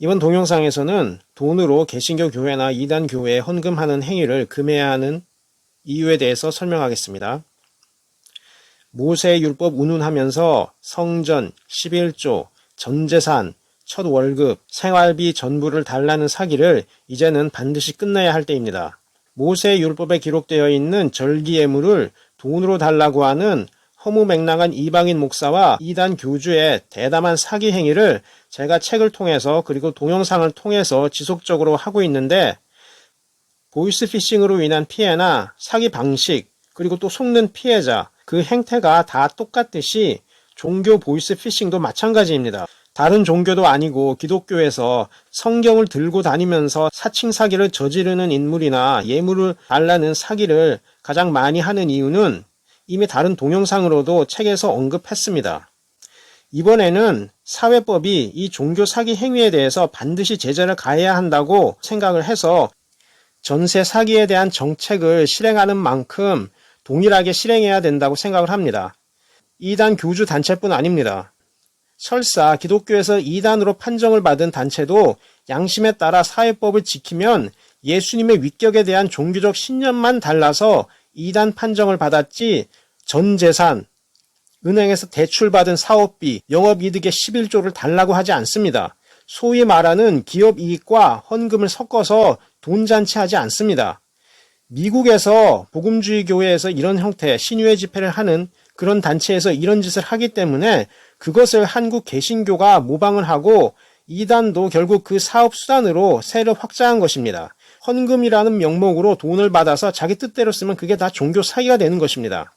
이번 동영상에서는 돈으로 개신교 교회나 이단 교회에 헌금하는 행위를 금해야 하는 이유에 대해서 설명하겠습니다. 모세의 율법 운운하면서 성전, 11조, 전재산, 첫 월급, 생활비 전부를 달라는 사기를 이제는 반드시 끝내야 할 때입니다. 모세의 율법에 기록되어 있는 절기예물을 돈으로 달라고 하는 허무맹랑한 이방인 목사와 이단 교주의 대담한 사기 행위를 제가 책을 통해서 그리고 동영상을 통해서 지속적으로 하고 있는데, 보이스피싱으로 인한 피해나 사기 방식, 그리고 또 속는 피해자, 그 행태가 다 똑같듯이 종교 보이스피싱도 마찬가지입니다. 다른 종교도 아니고 기독교에서 성경을 들고 다니면서 사칭 사기를 저지르는 인물이나 예물을 달라는 사기를 가장 많이 하는 이유는 이미 다른 동영상으로도 책에서 언급했습니다. 이번에는 사회법이 이 종교 사기 행위에 대해서 반드시 제재를 가해야 한다고 생각을 해서 전세 사기에 대한 정책을 실행하는 만큼 동일하게 실행해야 된다고 생각을 합니다. 이단 교주 단체뿐 아닙니다. 설사 기독교에서 이단으로 판정을 받은 단체도 양심에 따라 사회법을 지키면 예수님의 위격에 대한 종교적 신념만 달라서 이단 판정을 받았지, 전 재산, 은행에서 대출받은 사업비, 영업이득의 11조를 달라고 하지 않습니다. 소위 말하는 기업이익과 헌금을 섞어서 돈잔치하지 않습니다. 미국에서 복음주의 교회에서 이런 형태의 신유회 집회를 하는 그런 단체에서 이런 짓을 하기 때문에 그것을 한국 개신교가 모방을 하고 이단도 결국 그 사업 수단으로 세를 확장한 것입니다. 헌금이라는 명목으로 돈을 받아서 자기 뜻대로 쓰면 그게 다 종교 사기가 되는 것입니다.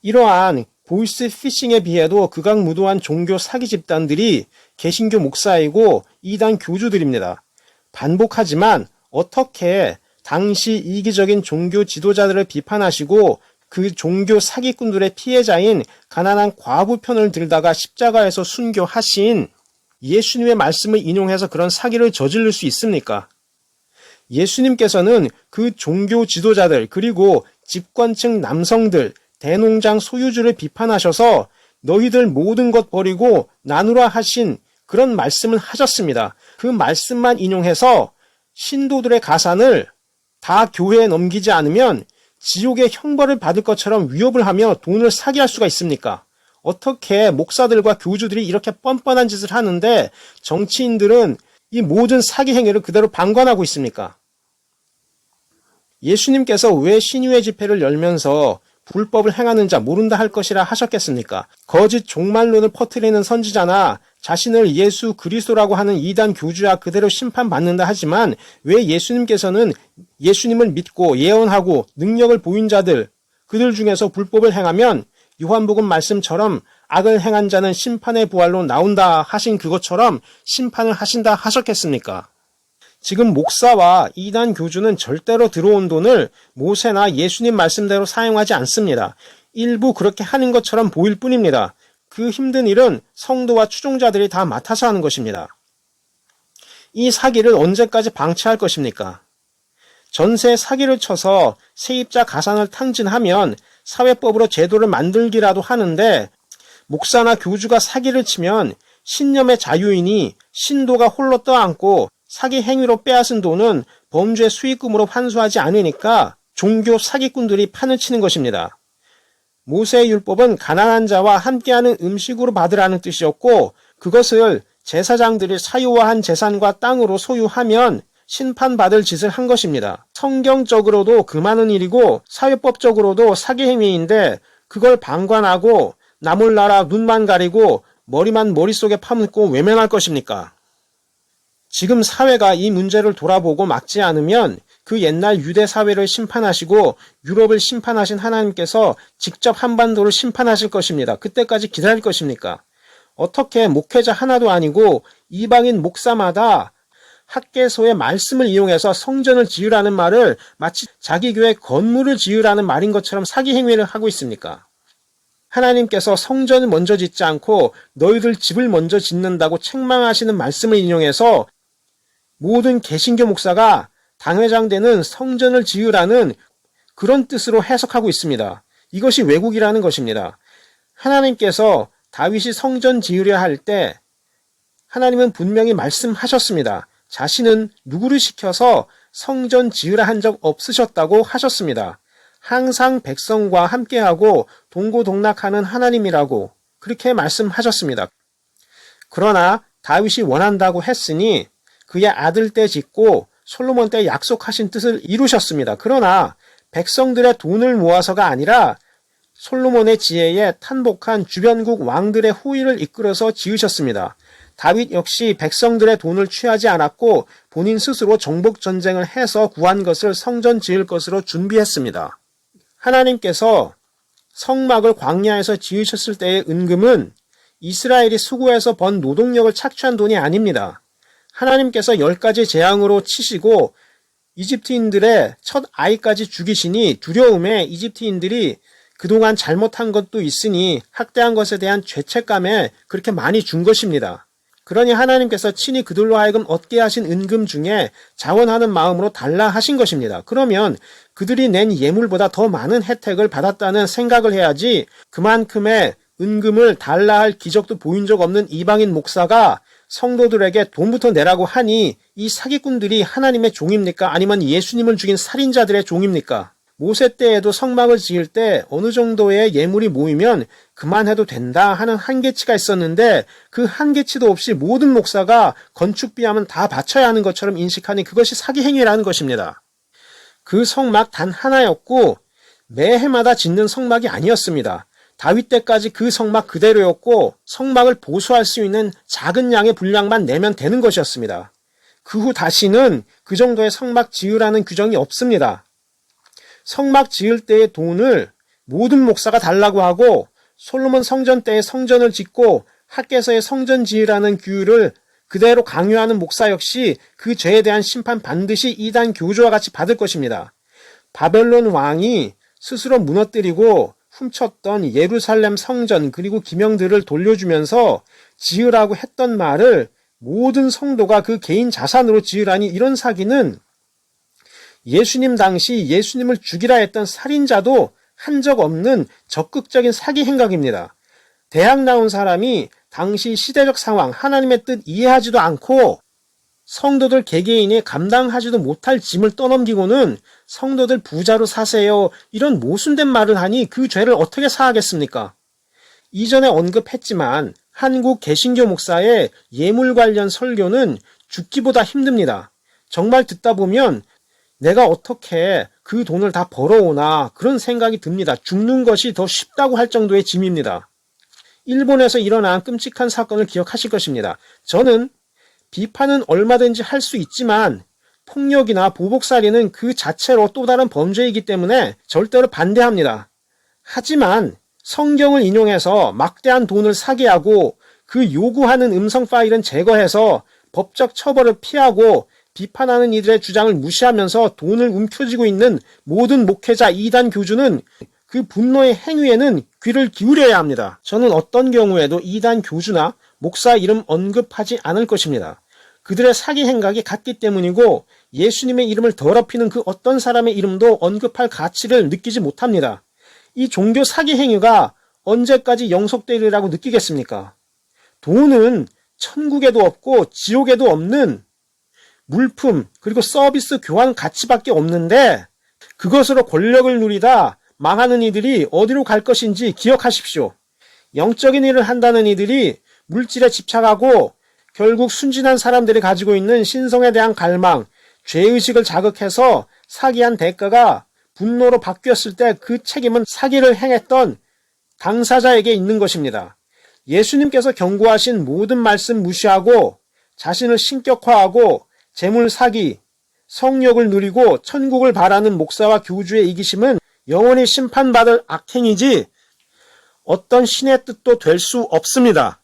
이러한 보이스피싱에 비해도 극악무도한 종교 사기 집단들이 개신교 목사이고 이단 교주들입니다. 반복하지만 어떻게 당시 이기적인 종교 지도자들을 비판하시고 그 종교 사기꾼들의 피해자인 가난한 과부 편을 들다가 십자가에서 순교하신 예수님의 말씀을 인용해서 그런 사기를 저지를 수 있습니까? 예수님께서는 그 종교 지도자들 그리고 집권층 남성들, 대농장 소유주를 비판하셔서 너희들 모든 것 버리고 나누라 하신 그런 말씀을 하셨습니다. 그 말씀만 인용해서 신도들의 가산을 다 교회에 넘기지 않으면 지옥의 형벌을 받을 것처럼 위협을 하며 돈을 사기할 수가 있습니까? 어떻게 목사들과 교주들이 이렇게 뻔뻔한 짓을 하는데 정치인들은 이 모든 사기 행위를 그대로 방관하고 있습니까? 예수님께서 왜 신유회 집회를 열면서 불법을 행하는 자 모른다 할 것이라 하셨겠습니까? 거짓 종말론을 퍼뜨리는 선지자나 자신을 예수 그리스도라고 하는 이단 교주야 그대로 심판받는다 하지만 왜 예수님께서는 예수님을 믿고 예언하고 능력을 보인 자들, 그들 중에서 불법을 행하면 요한복음 말씀처럼 악을 행한 자는 심판의 부활로 나온다 하신 그것처럼 심판을 하신다 하셨겠습니까? 지금 목사와 이단 교주는 절대로 들어온 돈을 모세나 예수님 말씀대로 사용하지 않습니다. 일부 그렇게 하는 것처럼 보일 뿐입니다. 그 힘든 일은 성도와 추종자들이 다 맡아서 하는 것입니다. 이 사기를 언제까지 방치할 것입니까? 전세 사기를 쳐서 세입자 가산을 탕진하면 사회법으로 제도를 만들기라도 하는데, 목사나 교주가 사기를 치면 신념의 자유인이 신도가 홀로 떠안고 사기 행위로 빼앗은 돈은 범죄 수익금으로 환수하지 않으니까 종교 사기꾼들이 판을 치는 것입니다. 모세의 율법은 가난한 자와 함께하는 음식으로 받으라는 뜻이었고, 그것을 제사장들이 사유화한 재산과 땅으로 소유하면 심판받을 짓을 한 것입니다. 성경적으로도 그 많은 일이고 사회법적으로도 사기 행위인데 그걸 방관하고 나 몰라라 눈만 가리고 머리만 머릿속에 파묻고 외면할 것입니까? 지금 사회가 이 문제를 돌아보고 막지 않으면 그 옛날 유대 사회를 심판하시고 유럽을 심판하신 하나님께서 직접 한반도를 심판하실 것입니다. 그때까지 기다릴 것입니까? 어떻게 목회자 하나도 아니고 이방인 목사마다 학개소의 말씀을 이용해서 성전을 지으라는 말을 마치 자기 교회 건물을 지으라는 말인 것처럼 사기 행위를 하고 있습니까? 하나님께서 성전을 먼저 짓지 않고 너희들 집을 먼저 짓는다고 책망하시는 말씀을 인용해서 모든 개신교 목사가 당회장 되는 성전을 지으라는 그런 뜻으로 해석하고 있습니다. 이것이 왜곡이라는 것입니다. 하나님께서 다윗이 성전 지으려 할 때 하나님은 분명히 말씀하셨습니다. 자신은 누구를 시켜서 성전 지으라 한 적 없으셨다고 하셨습니다. 항상 백성과 함께하고 동고동락하는 하나님이라고 그렇게 말씀하셨습니다. 그러나 다윗이 원한다고 했으니 그의 아들 때 짓고 솔로몬 때 약속하신 뜻을 이루셨습니다. 그러나 백성들의 돈을 모아서가 아니라 솔로몬의 지혜에 탄복한 주변국 왕들의 호의를 이끌어서 지으셨습니다. 다윗 역시 백성들의 돈을 취하지 않았고 본인 스스로 정복 전쟁을 해서 구한 것을 성전 지을 것으로 준비했습니다. 하나님께서 성막을 광야에서 지으셨을 때의 은금은 이스라엘이 수고해서 번 노동력을 착취한 돈이 아닙니다. 하나님께서 10가지 재앙으로 치시고 이집트인들의 첫 아이까지 죽이시니 두려움에 이집트인들이 그동안 잘못한 것도 있으니 학대한 것에 대한 죄책감에 그렇게 많이 준 것입니다. 그러니 하나님께서 친히 그들로 하여금 얻게 하신 은금 중에 자원하는 마음으로 달라 하신 것입니다. 그러면 그들이 낸 예물보다 더 많은 혜택을 받았다는 생각을 해야지 그만큼의 은금을 달라 할 기적도 보인 적 없는 이방인 목사가 성도들에게 돈부터 내라고 하니 이 사기꾼들이 하나님의 종입니까? 아니면 예수님을 죽인 살인자들의 종입니까? 모세 때에도 성막을 지을 때 어느 정도의 예물이 모이면 그만해도 된다 하는 한계치가 있었는데 그 한계치도 없이 모든 목사가 건축비하면 다 바쳐야 하는 것처럼 인식하니 그것이 사기 행위라는 것입니다. 그 성막 단 하나였고 매해마다 짓는 성막이 아니었습니다. 다윗 때까지 그 성막 그대로였고 성막을 보수할 수 있는 작은 양의 분량만 내면 되는 것이었습니다. 그 후 다시는 그 정도의 성막 지으라는 규정이 없습니다. 성막 지을 때의 돈을 모든 목사가 달라고 하고 솔로몬 성전 때의 성전을 짓고 학개서의 성전 지으라는 규율을 그대로 강요하는 목사 역시 그 죄에 대한 심판 반드시 이단 교주와 같이 받을 것입니다. 바벨론 왕이 스스로 무너뜨리고 훔쳤던 예루살렘 성전 그리고 기명들을 돌려주면서 지으라고 했던 말을 모든 성도가 그 개인 자산으로 지으라니 이런 사기는 예수님 당시 예수님을 죽이라 했던 살인자도 한 적 없는 적극적인 사기 행각입니다. 대학 나온 사람이 당시 시대적 상황, 하나님의 뜻 이해하지도 않고 성도들 개개인이 감당하지도 못할 짐을 떠넘기고는 성도들 부자로 사세요 이런 모순된 말을 하니 그 죄를 어떻게 사하겠습니까? 이전에 언급했지만 한국 개신교 목사의 예물 관련 설교는 죽기보다 힘듭니다. 정말 듣다 보면 내가 어떻게 그 돈을 다 벌어오나 그런 생각이 듭니다. 죽는 것이 더 쉽다고 할 정도의 짐입니다. 일본에서 일어난 끔찍한 사건을 기억하실 것입니다. 저는 비판은 얼마든지 할 수 있지만 폭력이나 보복살인은 그 자체로 또 다른 범죄이기 때문에 절대로 반대합니다. 하지만 성경을 인용해서 막대한 돈을 사게 하고 그 요구하는 음성 파일은 제거해서 법적 처벌을 피하고 비판하는 이들의 주장을 무시하면서 돈을 움켜쥐고 있는 모든 목회자 이단 교주는 그 분노의 행위에는 귀를 기울여야 합니다. 저는 어떤 경우에도 이단 교주나 목사 이름 언급하지 않을 것입니다. 그들의 사기 행각이 같기 때문이고 예수님의 이름을 더럽히는 그 어떤 사람의 이름도 언급할 가치를 느끼지 못합니다. 이 종교 사기 행위가 언제까지 영속되리라고 느끼겠습니까? 돈은 천국에도 없고 지옥에도 없는 물품 그리고 서비스 교환 가치밖에 없는데 그것으로 권력을 누리다 망하는 이들이 어디로 갈 것인지 기억하십시오. 영적인 일을 한다는 이들이 물질에 집착하고 결국 순진한 사람들이 가지고 있는 신성에 대한 갈망, 죄의식을 자극해서 사기한 대가가 분노로 바뀌었을 때 그 책임은 사기를 행했던 당사자에게 있는 것입니다. 예수님께서 경고하신 모든 말씀 무시하고 자신을 신격화하고 재물 사기, 성욕을 누리고 천국을 바라는 목사와 교주의 이기심은 영원히 심판받을 악행이지 어떤 신의 뜻도 될 수 없습니다.